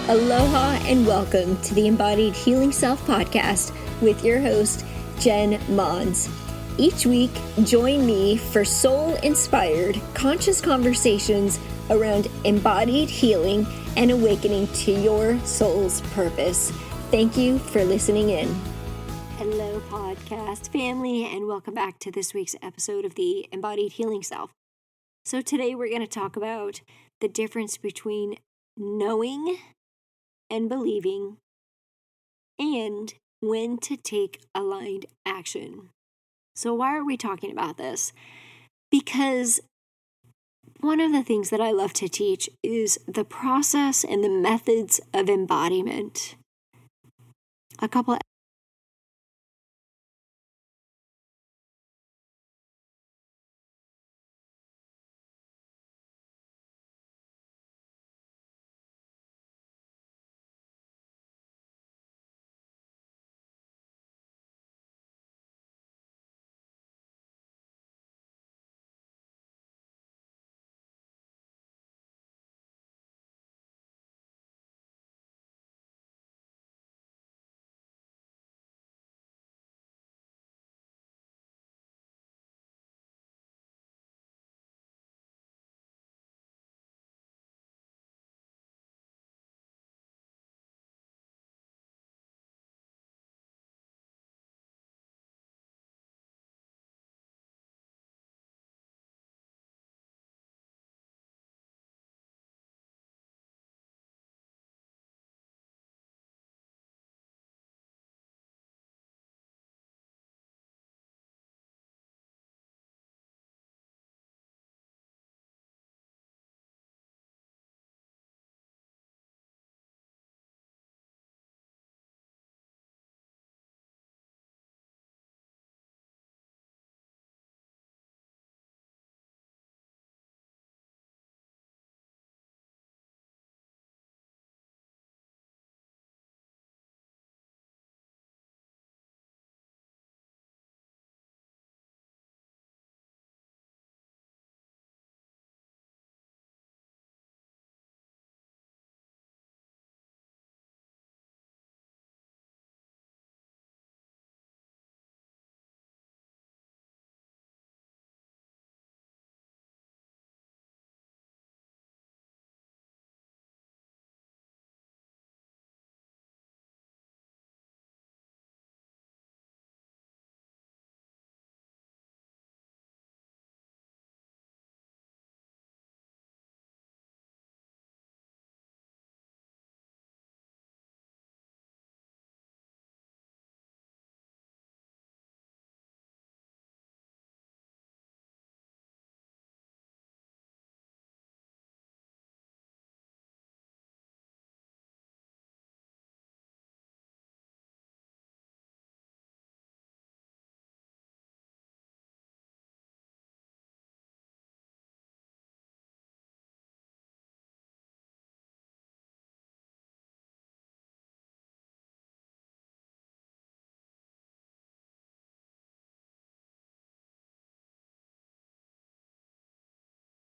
Aloha and welcome to the Embodied Healing Self podcast with your host, Jen Mons. Each week, join me for soul-inspired, conscious conversations around embodied healing and awakening to your soul's purpose. Thank you for listening in. Hello, podcast family, and welcome back to this week's episode of the Embodied Healing Self. So today we're going to talk about the difference between knowing and believing, and when to take aligned action. So why are we talking about this? Because one of the things that I love to teach is the process and the methods of embodiment.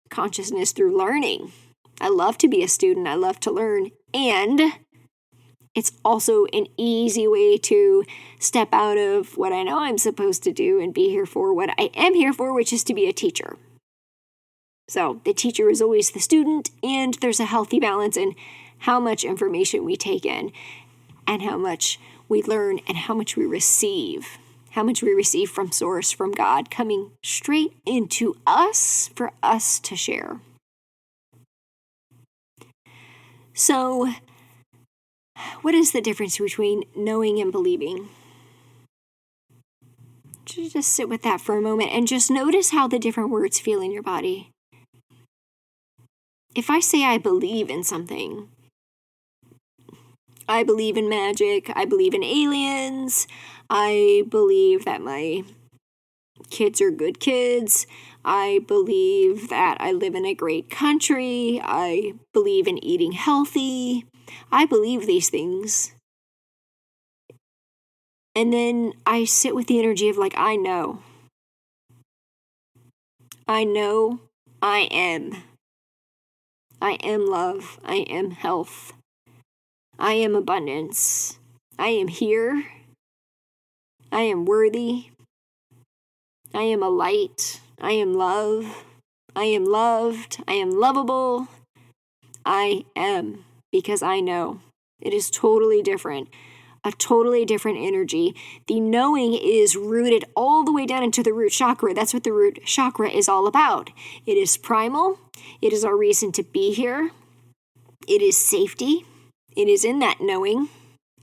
Consciousness through learning. I love to be a student. I love to learn. And it's also an easy way to step out of what I know I'm supposed to do and be here for what I am here for, which is to be a teacher. So the teacher is always the student, and there's a healthy balance in how much information we take in and how much we learn and how much we receive. How much we receive from Source, from God, coming straight into us for us to share. So, what is the difference between knowing and believing? Just sit with that for a moment and just notice how the different words feel in your body. If I say I believe in something, I believe in magic, I believe in aliens, I believe that my kids are good kids, I believe that I live in a great country, I believe in eating healthy, I believe these things. And then I sit with the energy of I know. I know I am. I am love. I am health. I am abundance. I am here. I am worthy. I am a light. I am love. I am loved. I am lovable. I am, because I know. It is totally different. A totally different energy. The knowing is rooted all the way down into the root chakra. That's what the root chakra is all about. It is primal. It is our reason to be here. It is safety. It is in that knowing.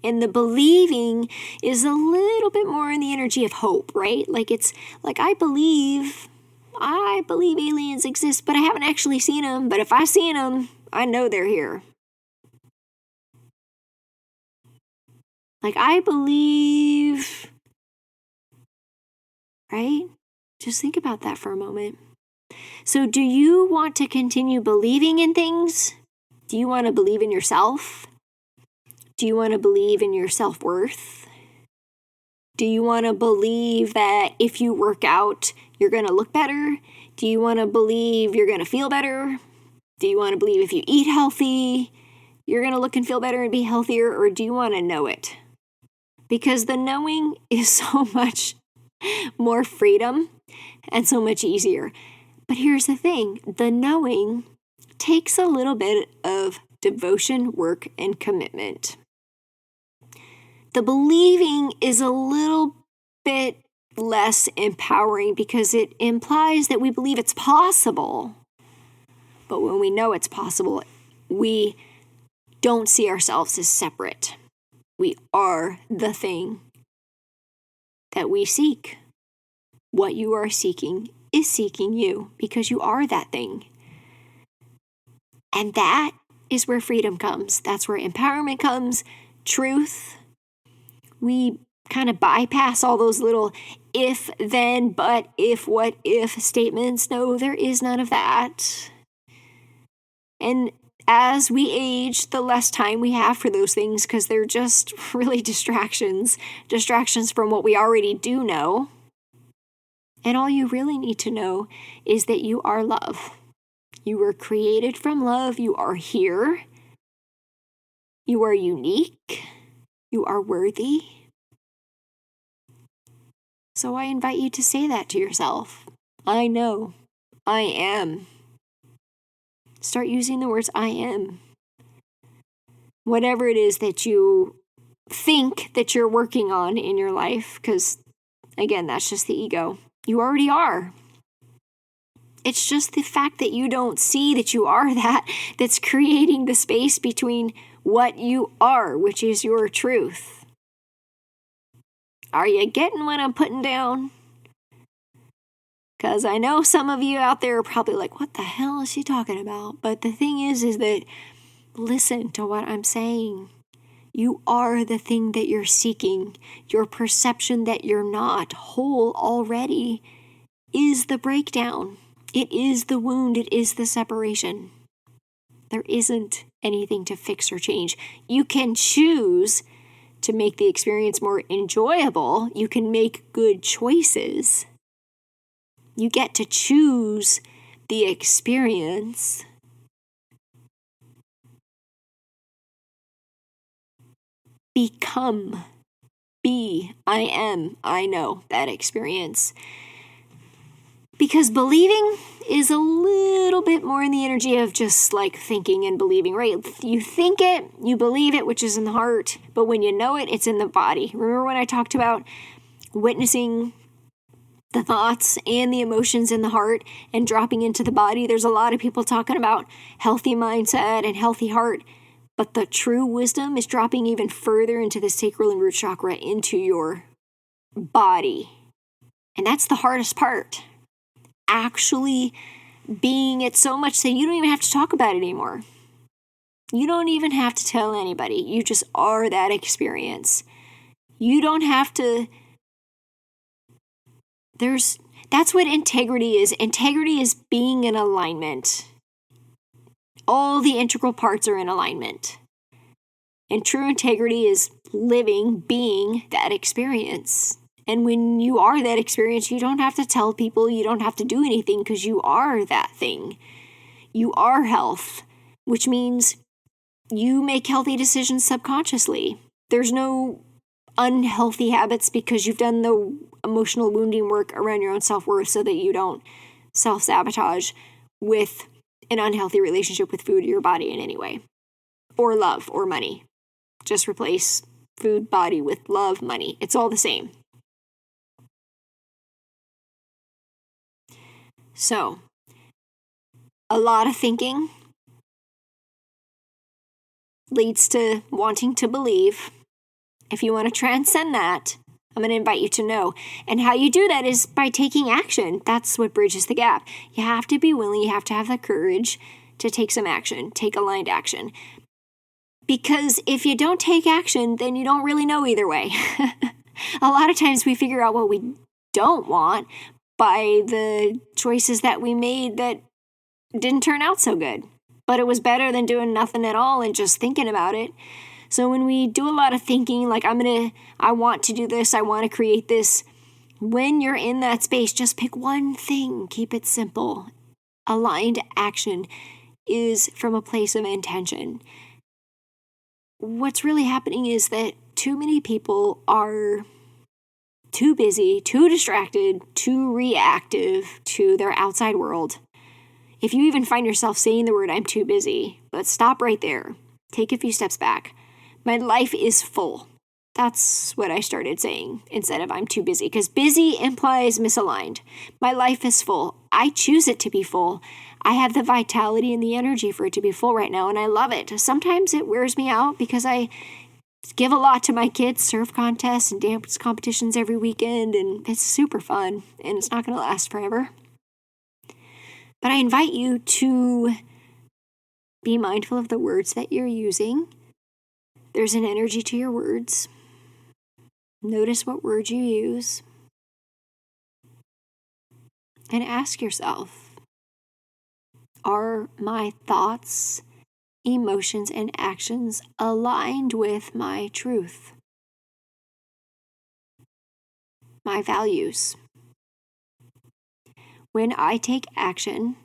And the believing is a little bit more in the energy of hope, right? Like it's like I believe aliens exist, but I haven't actually seen them. But if I seen them, I know they're here. Like I believe, right? Just think about that for a moment. So do you want to continue believing in things? Do you want to believe in yourself? Do you want to believe in your self-worth? Do you want to believe that if you work out, you're going to look better? Do you want to believe you're going to feel better? Do you want to believe if you eat healthy, you're going to look and feel better and be healthier? Or do you want to know it? Because the knowing is so much more freedom and so much easier. But here's the thing, the knowing takes a little bit of devotion, work, and commitment. The believing is a little bit less empowering because it implies that we believe it's possible. But when we know it's possible, we don't see ourselves as separate. We are the thing that we seek. What you are seeking is seeking you because you are that thing. And that is where freedom comes. That's where empowerment comes, truth. We kind of bypass all those little if, then, but, if, what, if statements. No, there is none of that. And as we age, the less time we have for those things because they're just really distractions from what we already do know. And all you really need to know is that you are love. You were created from love. You are here. You are unique. You are worthy. So I invite you to say that to yourself. I know. I am. Start using the words I am. Whatever it is that you think that you're working on in your life, because again, that's just the ego. You already are. It's just the fact that you don't see that you are that's creating the space between what you are, which is your truth. Are you getting what I'm putting down? Because I know some of you out there are probably like, what the hell is she talking about? But the thing is that listen to what I'm saying. You are the thing that you're seeking. Your perception that you're not whole already is the breakdown. It is the wound. It is the separation. There isn't anything to fix or change. You can choose to make the experience more enjoyable. You can make good choices. You get to choose the experience. Become. Be. I am. I know that experience. Because believing is a little bit more in the energy of just like thinking and believing, right? You think it, you believe it, which is in the heart, but when you know it, it's in the body. Remember when I talked about witnessing the thoughts and the emotions in the heart and dropping into the body? There's a lot of people talking about healthy mindset and healthy heart, but the true wisdom is dropping even further into the sacral and root chakra, into your body. And that's the hardest part. Actually being it so much that you don't even have to talk about it anymore. You don't even have to tell anybody. You just are that experience. You don't have to. That's what integrity is. Integrity is being in alignment. All the integral parts are in alignment. And true integrity is living, being that experience. And when you are that experience, you don't have to tell people, you don't have to do anything because you are that thing. You are health, which means You make healthy decisions subconsciously. There's no unhealthy habits because you've done the emotional wounding work around your own self-worth so that you don't self-sabotage with an unhealthy relationship with food or your body in any way, or love or money. Just replace food, body with love, money. It's all the same. So, a lot of thinking leads to wanting to believe. If you want to transcend that, I'm going to invite you to know. And how you do that is by taking action. That's what bridges the gap. You have to be willing, you have to have the courage to take some action, take aligned action. Because if you don't take action, then you don't really know either way. A lot of times we figure out what we don't want by the choices that we made that didn't turn out so good. But it was better than doing nothing at all and just thinking about it. So when we do a lot of thinking, like I want to do this, I want to create this, when you're in that space, just pick one thing, keep it simple. Aligned action is from a place of intention. What's really happening is that too many people are too busy, too distracted, too reactive to their outside world. If you even find yourself saying the word, I'm too busy, let's stop right there. Take a few steps back. My life is full. That's what I started saying instead of I'm too busy, because busy implies misaligned. My life is full. I choose it to be full. I have the vitality and the energy for it to be full right now, and I love it. Sometimes it wears me out because I give a lot to my kids, surf contests and dance competitions every weekend, and it's super fun, and it's not going to last forever. But I invite you to be mindful of the words that you're using. There's an energy to your words. Notice what words you use. And ask yourself, are my thoughts, emotions, and actions aligned with my truth, my values? When I take action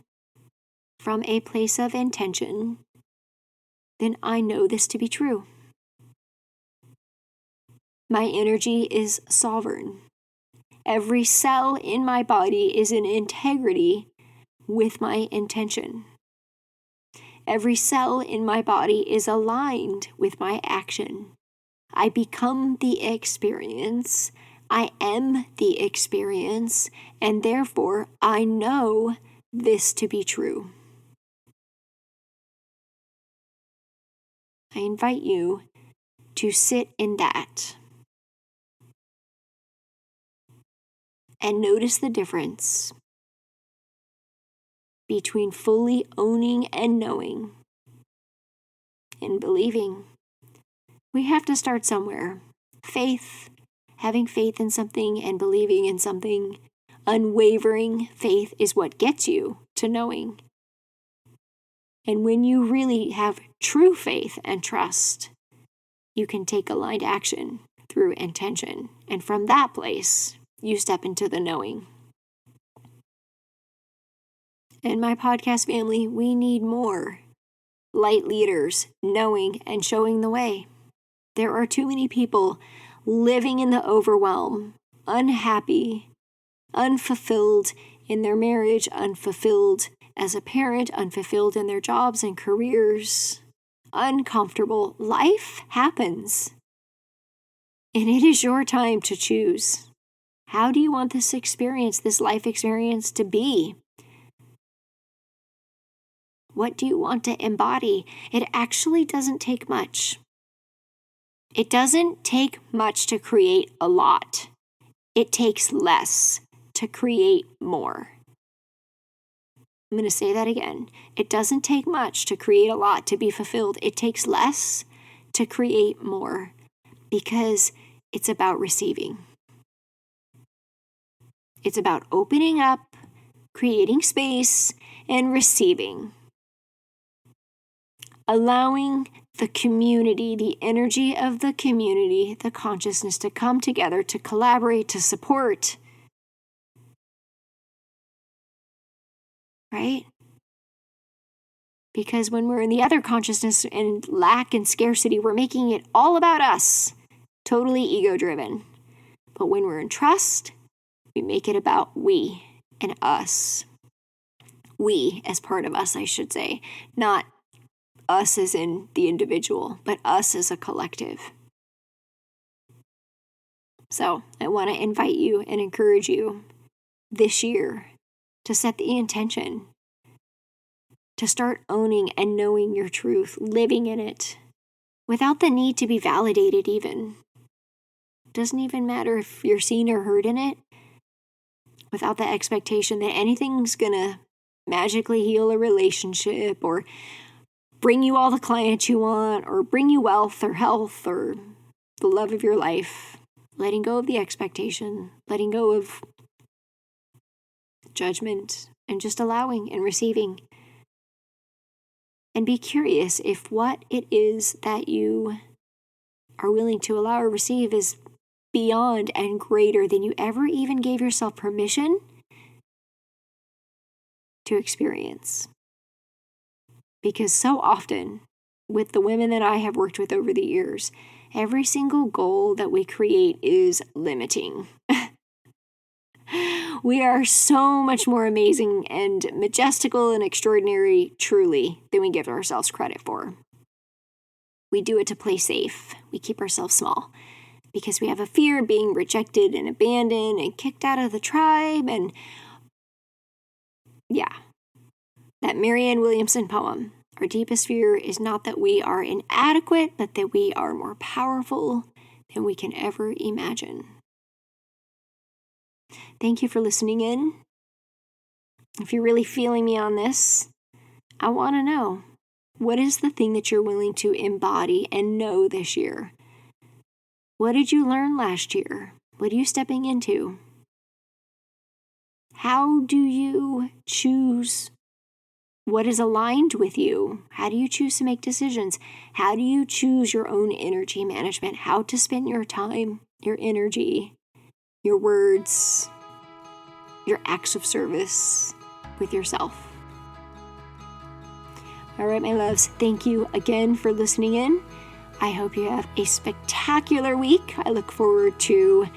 from a place of intention, then I know this to be true. My energy is sovereign. Every cell in my body is in integrity with my intention. Every cell in my body is aligned with my action. I become the experience. I am the experience, and therefore I know this to be true. I invite you to sit in that and notice the difference between fully owning and knowing and believing. We have to start somewhere. Faith, having faith in something and believing in something, unwavering faith is what gets you to knowing. And when you really have true faith and trust, you can take aligned action through intention. And from that place, you step into the knowing. And my podcast family, we need more light leaders knowing and showing the way. There are too many people living in the overwhelm, unhappy, unfulfilled in their marriage, unfulfilled as a parent, unfulfilled in their jobs and careers, uncomfortable. Life happens. And it is your time to choose. How do you want this experience, this life experience to be? What do you want to embody? It actually doesn't take much. It doesn't take much to create a lot. It takes less to create more. I'm going to say that again. It doesn't take much to create a lot to be fulfilled. It takes less to create more, because it's about receiving. It's about opening up, creating space, and receiving. Allowing the community, the energy of the community, the consciousness to come together, to collaborate, to support. Right? Because when we're in the other consciousness and lack and scarcity, we're making it all about us, totally ego-driven. But when we're in trust, we make it about we and us. We as part of us, I should say. Not us as in the individual, but us as a collective. So I want to invite you and encourage you this year to set the intention to start owning and knowing your truth, living in it, without the need to be validated even. Doesn't even matter if you're seen or heard in it, without the expectation that anything's gonna magically heal a relationship or bring you all the clients you want or bring you wealth or health or the love of your life. Letting go of the expectation, letting go of judgment, and just allowing and receiving. And be curious if what it is that you are willing to allow or receive is beyond and greater than you ever even gave yourself permission to experience. Because so often, with the women that I have worked with over the years, every single goal that we create is limiting. We are so much more amazing and majestical and extraordinary, truly, than we give ourselves credit for. We do it to play safe. We keep ourselves small because we have a fear of being rejected and abandoned and kicked out of the tribe. And yeah, that Marianne Williamson poem. Our deepest fear is not that we are inadequate, but that we are more powerful than we can ever imagine. Thank you for listening in. If you're really feeling me on this, I want to know, what is the thing that you're willing to embody and know this year? What did you learn last year? What are you stepping into? How do you choose what is aligned with you? How do you choose to make decisions? How do you choose your own energy management? How to spend your time, your energy, your words, your acts of service with yourself? All right, my loves, thank you again for listening in. I hope you have a spectacular week. I look forward to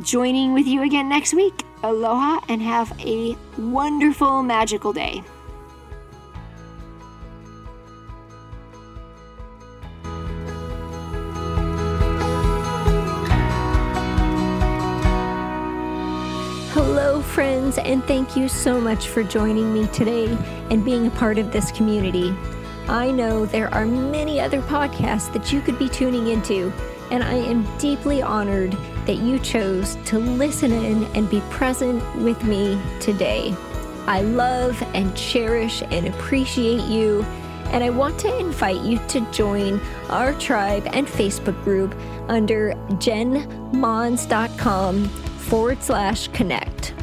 joining with you again next week. Aloha and have a wonderful, magical day. Hello, friends, and thank you so much for joining me today and being a part of this community. I know there are many other podcasts that you could be tuning into, and I am deeply honored that you chose to listen in and be present with me today. I love and cherish and appreciate you, and I want to invite you to join our tribe and Facebook group under jenmons.com/connect.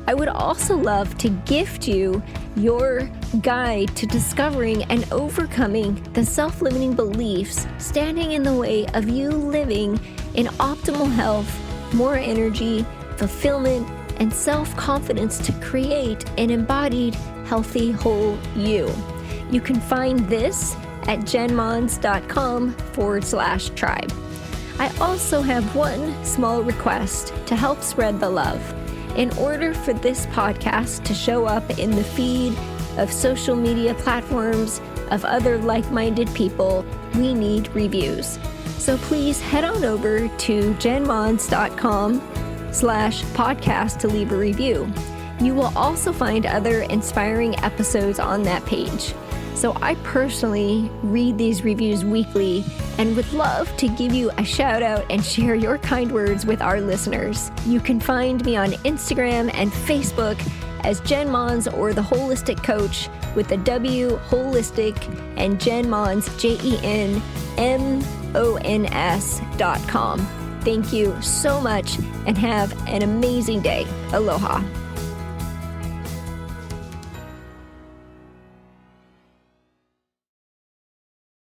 I would also love to gift you your guide to discovering and overcoming the self-limiting beliefs standing in the way of you living in optimal health, more energy, fulfillment, and self-confidence to create an embodied, healthy, whole you. You can find this at jenmons.com/tribe. I also have one small request to help spread the love. In order for this podcast to show up in the feed of social media platforms of other like-minded people, we need reviews. So please head on over to jenmons.com/podcast to leave a review. You will also find other inspiring episodes on that page. So I personally read these reviews weekly and would love to give you a shout out and share your kind words with our listeners. You can find me on Instagram and Facebook as Jen Mons or The Holistic Coach with the W Holistic and Jen Mons, JenMons.com. Thank you so much and have an amazing day. Aloha.